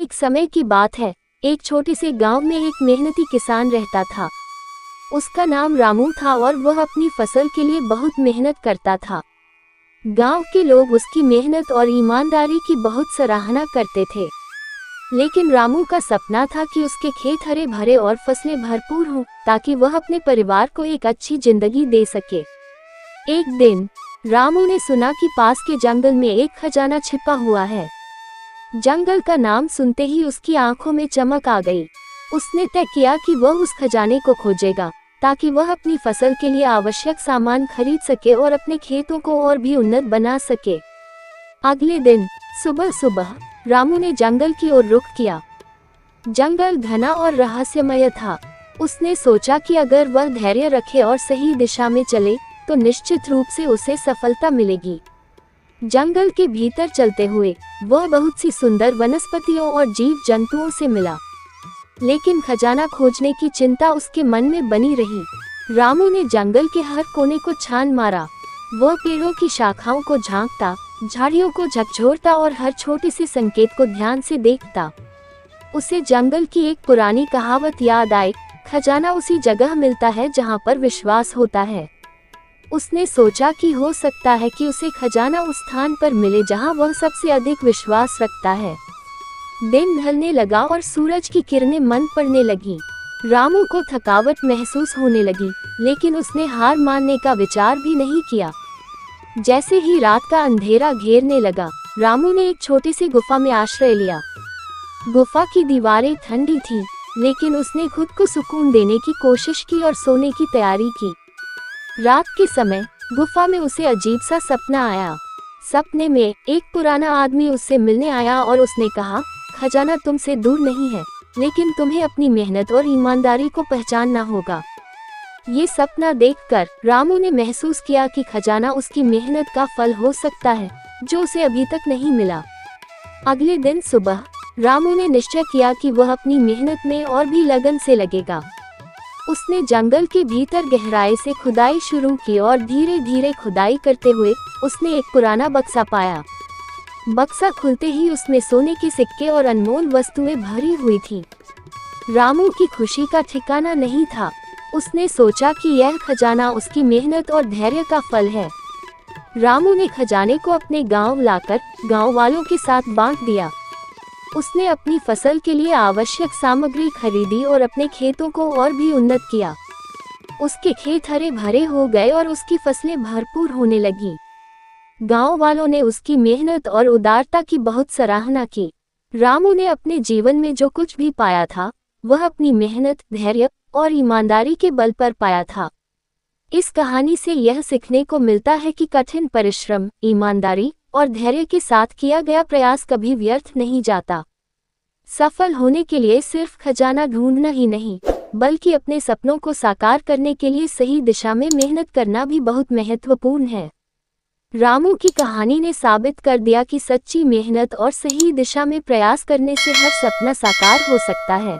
एक समय की बात है। एक छोटे से गांव में एक मेहनती किसान रहता था। उसका नाम रामू था और वह अपनी फसल के लिए बहुत मेहनत करता था। गांव के लोग उसकी मेहनत और ईमानदारी की बहुत सराहना करते थे। लेकिन रामू का सपना था कि उसके खेत हरे भरे और फसलें भरपूर हों, ताकि वह अपने परिवार को एक अच्छी जिंदगी दे सके। एक दिन रामू ने सुना कि पास के जंगल में एक खजाना छिपा हुआ है। जंगल का नाम सुनते ही उसकी आंखों में चमक आ गई। उसने तय किया कि वह उस खजाने को खोजेगा, ताकि वह अपनी फसल के लिए आवश्यक सामान खरीद सके और अपने खेतों को और भी उन्नत बना सके। अगले दिन सुबह सुबह रामू ने जंगल की ओर रुख किया। जंगल घना और रहस्यमय था। उसने सोचा कि अगर वह धैर्य रखे और सही दिशा में चले तो निश्चित रूप से उसे सफलता मिलेगी। जंगल के भीतर चलते हुए वह बहुत सी सुंदर वनस्पतियों और जीव जंतुओं से मिला, लेकिन खजाना खोजने की चिंता उसके मन में बनी रही। रामू ने जंगल के हर कोने को छान मारा। वह पेड़ों की शाखाओं को झांकता, झाड़ियों को झकझोरता और हर छोटे से संकेत को ध्यान से देखता। उसे जंगल की एक पुरानी कहावत याद आई, खजाना उसी जगह मिलता है जहां पर विश्वास होता है। उसने सोचा कि हो सकता है कि उसे खजाना उस स्थान पर मिले जहां वह सबसे अधिक विश्वास रखता है। दिन ढलने लगा और सूरज की किरणें मंद पड़ने लगी। रामू को थकावट महसूस होने लगी, लेकिन उसने हार मानने का विचार भी नहीं किया। जैसे ही रात का अंधेरा घेरने लगा, रामू ने एक छोटी सी गुफा में आश्रय लिया। गुफा की दीवारें ठंडी थीं, लेकिन उसने खुद को सुकून देने की कोशिश की और सोने की तैयारी की। रात के समय गुफा में उसे अजीब सा सपना आया। सपने में एक पुराना आदमी उससे मिलने आया और उसने कहा, खजाना तुमसे दूर नहीं है, लेकिन तुम्हें अपनी मेहनत और ईमानदारी को पहचानना होगा। ये सपना देखकर रामू ने महसूस किया कि खजाना उसकी मेहनत का फल हो सकता है, जो उसे अभी तक नहीं मिला। अगले दिन सुबह रामू ने निश्चय किया कि वह अपनी मेहनत में और भी लगन से लगेगा। उसने जंगल के भीतर गहराई से खुदाई शुरू की और धीरे धीरे खुदाई करते हुए उसने एक पुराना बक्सा पाया। बक्सा खुलते ही उसमें सोने के सिक्के और अनमोल वस्तुएं भरी हुई थीं। रामू की खुशी का ठिकाना नहीं था। उसने सोचा कि यह खजाना उसकी मेहनत और धैर्य का फल है। रामू ने खजाने को अपने गांव लाकर गांव वालों के साथ बांट दिया। उसने अपनी फसल के लिए आवश्यक सामग्री खरीदी और अपने खेतों को और भी उन्नत किया। उसके खेत हरे भरे हो गए और उसकी फसलें भरपूर होने लगीं। गांव वालों ने उसकी मेहनत और उदारता की बहुत सराहना की। रामू ने अपने जीवन में जो कुछ भी पाया था, वह अपनी मेहनत, धैर्य और ईमानदारी के बल पर पाया था। इस कहानी से यह सीखने को मिलता है कि कठिन परिश्रम, ईमानदारी और धैर्य के साथ किया गया प्रयास कभी व्यर्थ नहीं जाता। सफल होने के लिए सिर्फ खजाना ढूंढना ही नहीं, बल्कि अपने सपनों को साकार करने के लिए सही दिशा में मेहनत करना भी बहुत महत्वपूर्ण है। रामू की कहानी ने साबित कर दिया कि सच्ची मेहनत और सही दिशा में प्रयास करने से हर सपना साकार हो सकता है।